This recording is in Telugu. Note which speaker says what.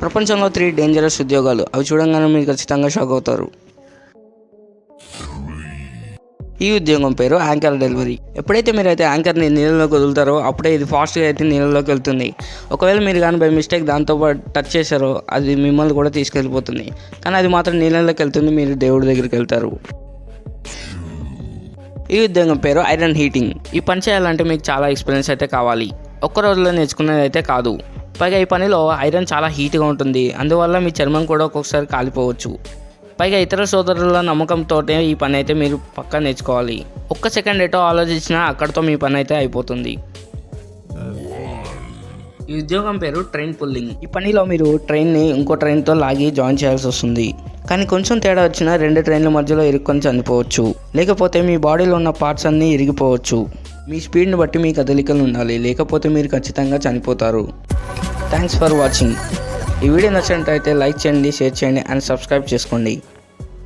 Speaker 1: ప్రపంచంలో 3 డేంజరస్ ఉద్యోగాలు, అవి చూడంగానే మీరు ఖచ్చితంగా షాక్ అవుతారు. ఈ ఉద్యోగం పేరు యాంకర్ డెలివరీ. ఎప్పుడైతే మీరైతే యాంకర్ని నీళ్ళలోకి వదులుతారో అప్పుడే ఇది ఫాస్ట్గా అయితే నీళ్ళలోకి వెళ్తుంది. ఒకవేళ మీరు కానీ బై మిస్టేక్ దాంతో టచ్ చేశారో అది మిమ్మల్ని కూడా తీసుకెళ్ళిపోతుంది. కానీ అది మాత్రం నీళ్ళలోకి వెళ్తుంది, మీరు దేవుడి దగ్గరికి వెళ్తారు. ఈ ఉద్యోగం పేరు ఐరన్ హీటింగ్. ఈ పని చేయాలంటే మీకు చాలా ఎక్స్పీరియన్స్ అయితే కావాలి, ఒక్క రోజులో నేర్చుకునేది అయితే కాదు. పైగా ఈ పనిలో ఐరన్ చాలా హీట్గా ఉంటుంది, అందువల్ల మీ చర్మం కూడా ఒక్కొక్కసారి కాలిపోవచ్చు. పైగా ఇతర సోదరుల నమ్మకంతో ఈ పని అయితే మీరు పక్కా నేర్చుకోవాలి. ఒక్క సెకండ్ ఎటో ఆలోచించినా అక్కడితో మీ పని అయితే అయిపోతుంది. ఈ ఉద్యోగం పేరు ట్రైన్ పుల్లింగ్. ఈ పనిలో మీరు ట్రైన్ని ఇంకో ట్రైన్తో లాగి జాయిన్ చేయాల్సి వస్తుంది. కానీ కొంచెం తేడా వచ్చినా 2 ట్రైన్ల మధ్యలో ఇరుక్కొని చనిపోవచ్చు, లేకపోతే మీ బాడీలో ఉన్న పార్ట్స్ అన్నీ ఇరిగిపోవచ్చు. మీ స్పీడ్ని బట్టి మీ కదలికలు ఉండాలి, లేకపోతే మీరు ఖచ్చితంగా చనిపోతారు. Thanks for watching. ఈ వీడియో నచ్చినట్లయితే లైక్ చేయండి, షేర్ చేయండి అండ్ సబ్స్క్రైబ్ చేసుకోండి.